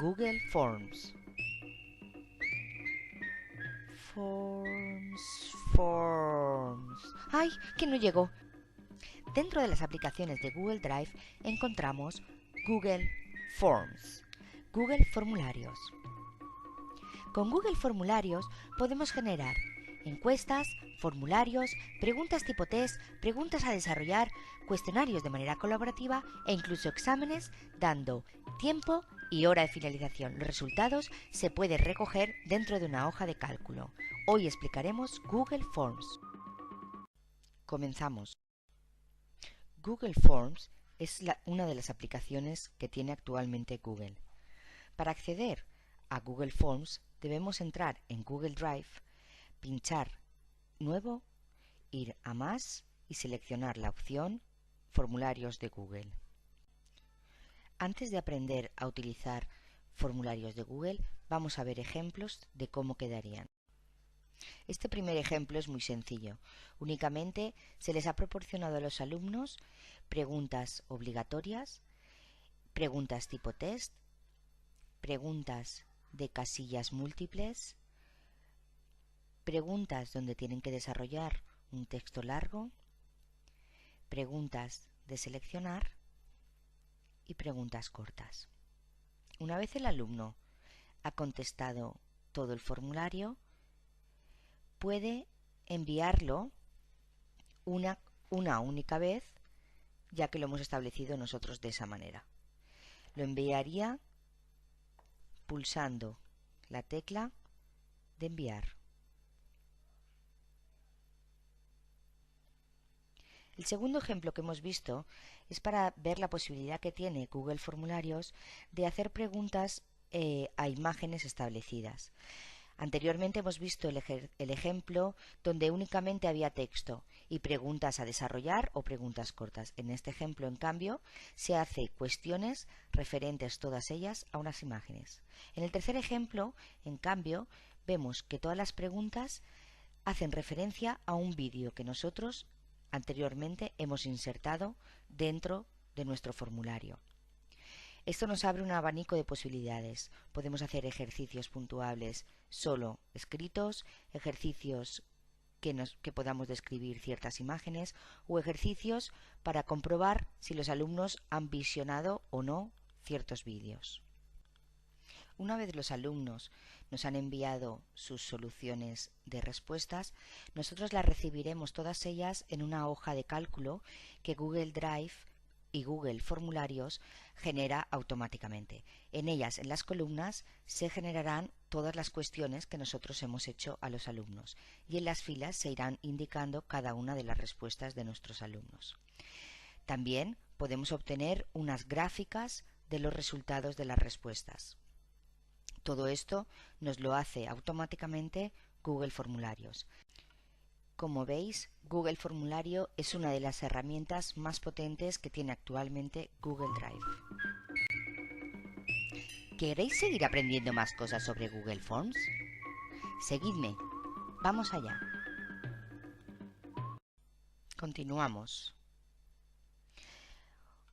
Google Forms. Forms. ¡Ay! Que no llegó. Dentro de las aplicaciones de Google Drive encontramos Google Forms, Google Formularios. Con Google Formularios podemos generar encuestas, formularios, preguntas tipo test, preguntas a desarrollar, cuestionarios de manera colaborativa e incluso exámenes dando tiempo y hora de finalización. Los resultados se pueden recoger dentro de una hoja de cálculo. Hoy explicaremos Google Forms. Comenzamos. Google Forms es una de las aplicaciones que tiene actualmente Google. Para acceder a Google Forms debemos entrar en Google Drive, pinchar Nuevo, ir a Más y seleccionar la opción Formularios de Google. Antes de aprender a utilizar formularios de Google, vamos a ver ejemplos de cómo quedarían. Este primer ejemplo es muy sencillo. Únicamente se les ha proporcionado a los alumnos preguntas obligatorias, preguntas tipo test, preguntas de casillas múltiples, preguntas donde tienen que desarrollar un texto largo, preguntas de seleccionar y preguntas cortas. Una vez el alumno ha contestado todo el formulario, puede enviarlo una única vez, ya que lo hemos establecido nosotros de esa manera. Lo enviaría pulsando la tecla de enviar. El segundo ejemplo que hemos visto es para ver la posibilidad que tiene Google Formularios de hacer preguntas a imágenes establecidas. Anteriormente hemos visto el ejemplo donde únicamente había texto y preguntas a desarrollar o preguntas cortas. En este ejemplo, en cambio, se hace cuestiones referentes todas ellas a unas imágenes. En el tercer ejemplo, en cambio, vemos que todas las preguntas hacen referencia a un vídeo que nosotros anteriormente hemos insertado dentro de nuestro formulario. Esto nos abre un abanico de posibilidades. Podemos hacer ejercicios puntuables solo escritos, ejercicios que podamos describir ciertas imágenes o ejercicios para comprobar si los alumnos han visionado o no ciertos vídeos. Una vez los alumnos nos han enviado sus soluciones de respuestas, nosotros las recibiremos todas ellas en una hoja de cálculo que Google Drive y Google Formularios genera automáticamente. En ellas, en las columnas, se generarán todas las cuestiones que nosotros hemos hecho a los alumnos y en las filas se irán indicando cada una de las respuestas de nuestros alumnos. También podemos obtener unas gráficas de los resultados de las respuestas. Todo esto nos lo hace automáticamente Google Formularios. Como veis, Google Formulario es una de las herramientas más potentes que tiene actualmente Google Drive. ¿Queréis seguir aprendiendo más cosas sobre Google Forms? Seguidme. Vamos allá. Continuamos.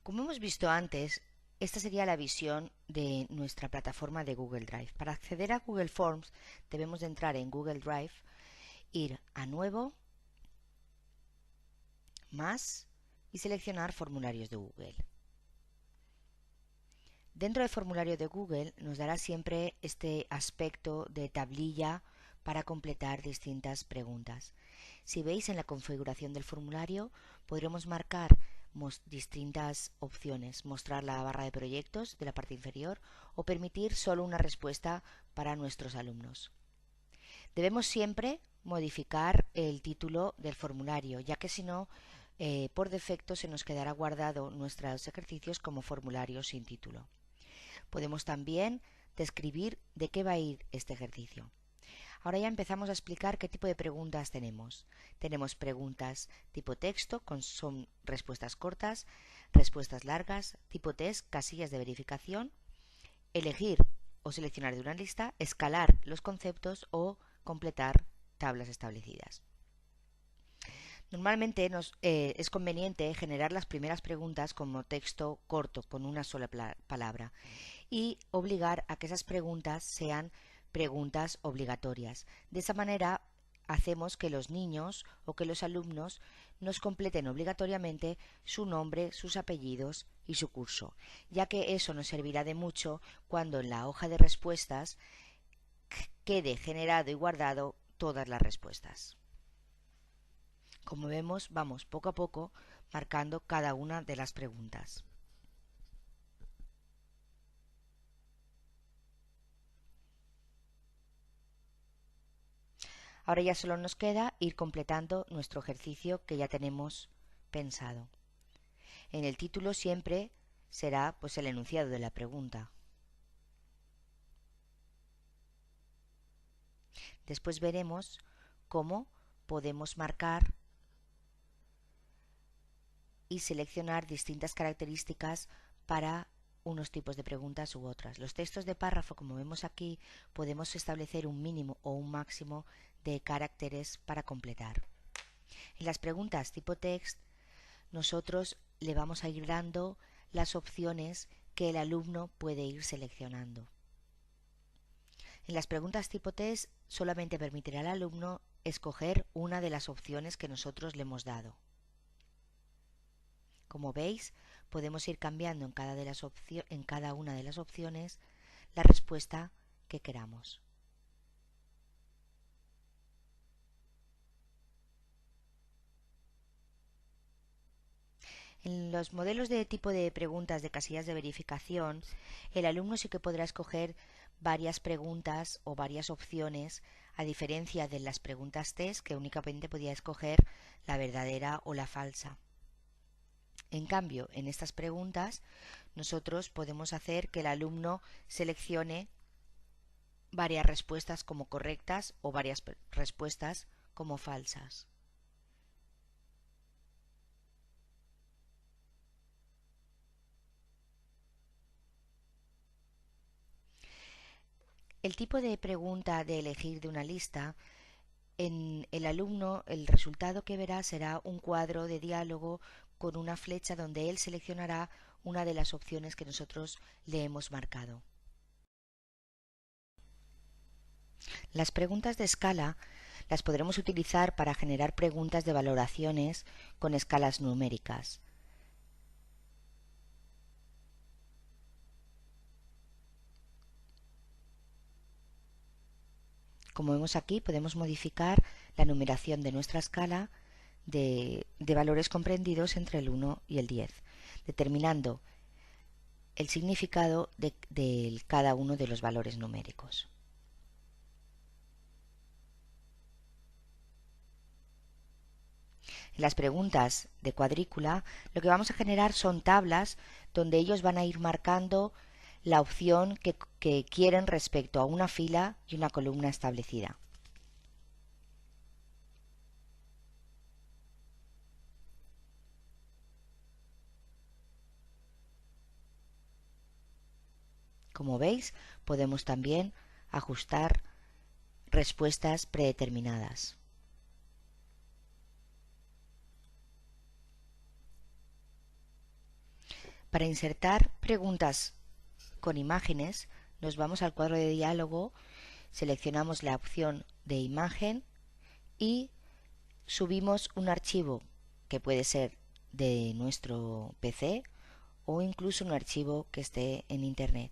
Como hemos visto antes, esta sería la visión de nuestra plataforma de Google Drive. Para acceder a Google Forms debemos de entrar en Google Drive, ir a Nuevo, Más y seleccionar Formularios de Google. Dentro del formulario de Google nos dará siempre este aspecto de tablilla para completar distintas preguntas. Si veis en la configuración del formulario podremos marcar distintas opciones, mostrar la barra de proyectos de la parte inferior o permitir solo una respuesta para nuestros alumnos. Debemos siempre modificar el título del formulario, ya que si no, por defecto se nos quedará guardado nuestros ejercicios como formulario sin título. Podemos también describir de qué va a ir este ejercicio. Ahora ya empezamos a explicar qué tipo de preguntas tenemos. Tenemos preguntas tipo texto, son respuestas cortas, respuestas largas, tipo test, casillas de verificación, elegir o seleccionar de una lista, escalar los conceptos o completar tablas establecidas. Normalmente es conveniente generar las primeras preguntas como texto corto, con una sola palabra, y obligar a que esas preguntas sean preguntas obligatorias. De esa manera hacemos que los niños o que los alumnos nos completen obligatoriamente su nombre, sus apellidos y su curso, ya que eso nos servirá de mucho cuando en la hoja de respuestas quede generado y guardado todas las respuestas. Como vemos, vamos poco a poco marcando cada una de las preguntas. Ahora ya solo nos queda ir completando nuestro ejercicio que ya tenemos pensado. En el título siempre será pues el enunciado de la pregunta. Después veremos cómo podemos marcar y seleccionar distintas características para unos tipos de preguntas u otras. Los textos de párrafo, como vemos aquí, podemos establecer un mínimo o un máximo de caracteres para completar. En las preguntas tipo text, nosotros le vamos a ir dando las opciones que el alumno puede ir seleccionando. En las preguntas tipo test solamente permitirá al alumno escoger una de las opciones que nosotros le hemos dado. Como veis, podemos ir cambiando en cada una de las opciones la respuesta que queramos. En los modelos de tipo de preguntas de casillas de verificación, el alumno sí que podrá escoger varias preguntas o varias opciones, a diferencia de las preguntas test, que únicamente podía escoger la verdadera o la falsa. En cambio, en estas preguntas, nosotros podemos hacer que el alumno seleccione varias respuestas como correctas o varias respuestas como falsas. El tipo de pregunta de elegir de una lista, en el alumno el resultado que verá será un cuadro de diálogo con una flecha donde él seleccionará una de las opciones que nosotros le hemos marcado. Las preguntas de escala las podremos utilizar para generar preguntas de valoraciones con escalas numéricas. Como vemos aquí, podemos modificar la numeración de nuestra escala de valores comprendidos entre el 1 y el 10, determinando el significado de cada uno de los valores numéricos. En las preguntas de cuadrícula, lo que vamos a generar son tablas donde ellos van a ir marcando la opción que quieren respecto a una fila y una columna establecida. Como veis, podemos también ajustar respuestas predeterminadas. Para insertar preguntas con imágenes, nos vamos al cuadro de diálogo, seleccionamos la opción de imagen y subimos un archivo que puede ser de nuestro PC o incluso un archivo que esté en Internet.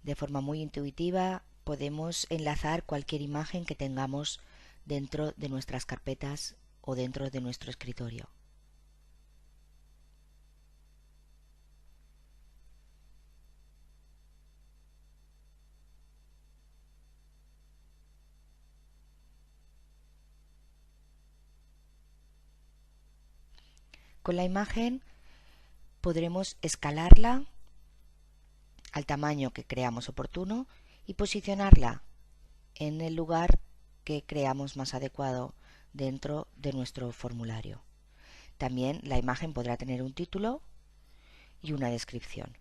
De forma muy intuitiva podemos enlazar cualquier imagen que tengamos dentro de nuestras carpetas o dentro de nuestro escritorio. Con la imagen podremos escalarla al tamaño que creamos oportuno y posicionarla en el lugar que creamos más adecuado dentro de nuestro formulario. También la imagen podrá tener un título y una descripción.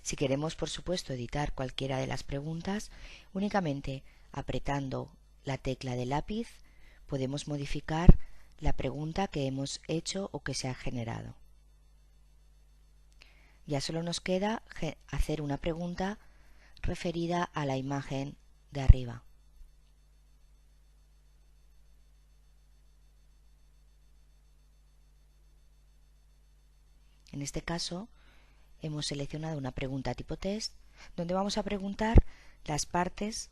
Si queremos, por supuesto, editar cualquiera de las preguntas, únicamente apretando la tecla de lápiz, podemos modificar la pregunta que hemos hecho o que se ha generado. Ya solo nos queda hacer una pregunta referida a la imagen de arriba. En este caso, hemos seleccionado una pregunta tipo test, donde vamos a preguntar las partes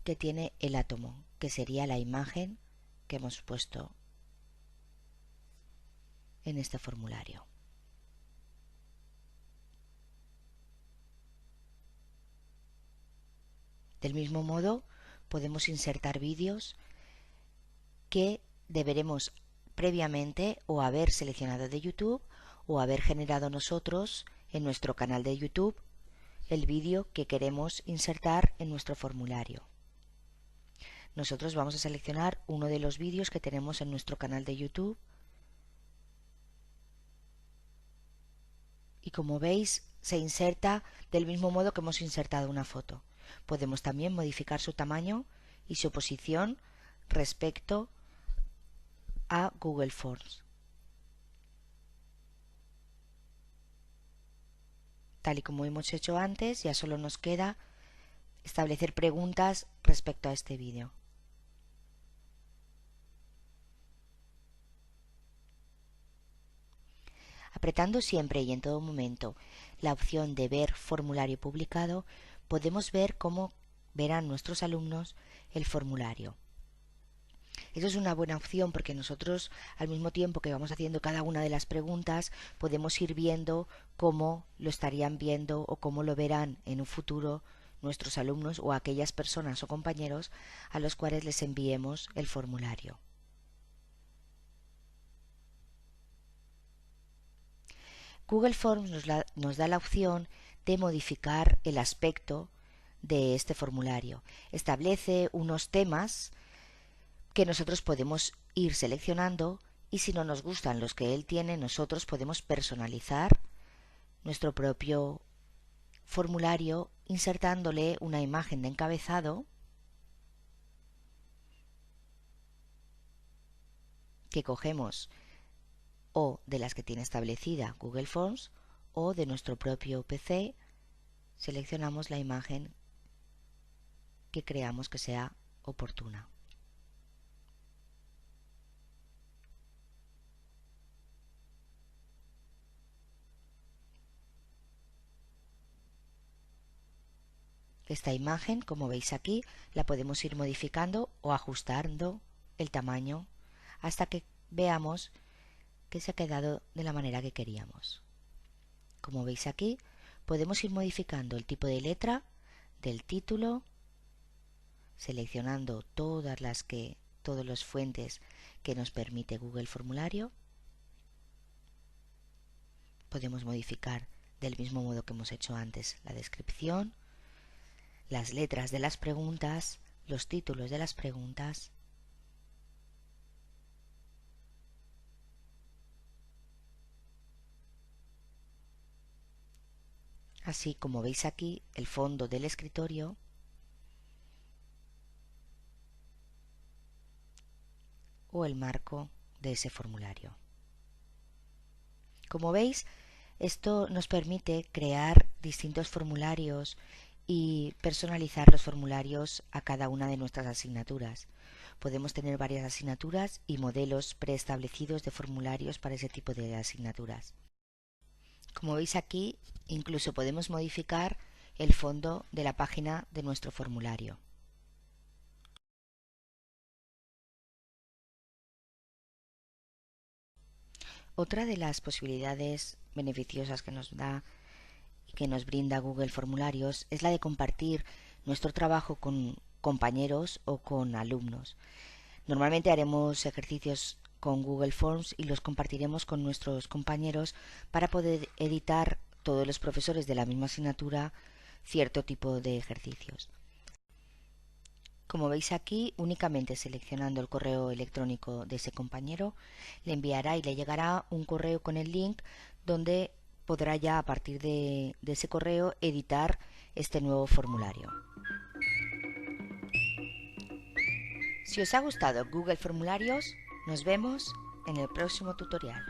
que tiene el átomo, que sería la imagen que hemos puesto en este formulario. Del mismo modo, podemos insertar vídeos que deberemos previamente o haber seleccionado de YouTube o haber generado nosotros en nuestro canal de YouTube el vídeo que queremos insertar en nuestro formulario. Nosotros vamos a seleccionar uno de los vídeos que tenemos en nuestro canal de YouTube y, como veis, se inserta del mismo modo que hemos insertado una foto. Podemos también modificar su tamaño y su posición respecto a Google Forms. Tal y como hemos hecho antes, ya solo nos queda establecer preguntas respecto a este vídeo. Apretando siempre y en todo momento la opción de ver formulario publicado, podemos ver cómo verán nuestros alumnos el formulario. Eso es una buena opción porque nosotros, al mismo tiempo que vamos haciendo cada una de las preguntas, podemos ir viendo cómo lo estarían viendo o cómo lo verán en un futuro nuestros alumnos o aquellas personas o compañeros a los cuales les enviemos el formulario. Google Forms nos da la opción de modificar el aspecto de este formulario. Establece unos temas que nosotros podemos ir seleccionando y, si no nos gustan los que él tiene, nosotros podemos personalizar nuestro propio formulario insertándole una imagen de encabezado que cogemos o de las que tiene establecida Google Forms o de nuestro propio PC. Seleccionamos la imagen que creamos que sea oportuna. Esta imagen, como veis aquí, la podemos ir modificando o ajustando el tamaño hasta que veamos que se ha quedado de la manera que queríamos. Como veis aquí, podemos ir modificando el tipo de letra del título, seleccionando todas las fuentes que nos permite Google Formulario. Podemos modificar del mismo modo que hemos hecho antes la descripción, las letras de las preguntas, los títulos de las preguntas. Así como veis aquí, el fondo del escritorio o el marco de ese formulario. Como veis, esto nos permite crear distintos formularios y personalizar los formularios a cada una de nuestras asignaturas. Podemos tener varias asignaturas y modelos preestablecidos de formularios para ese tipo de asignaturas. Como veis aquí, incluso podemos modificar el fondo de la página de nuestro formulario. Otra de las posibilidades beneficiosas que nos da y que nos brinda Google Formularios es la de compartir nuestro trabajo con compañeros o con alumnos. Normalmente haremos ejercicios con Google Forms y los compartiremos con nuestros compañeros para poder editar todos los profesores de la misma asignatura cierto tipo de ejercicios. Como veis aquí, únicamente seleccionando el correo electrónico de ese compañero, le enviará y le llegará un correo con el link donde podrá ya, a partir de ese correo, editar este nuevo formulario. Si os ha gustado Google Formularios, nos vemos en el próximo tutorial.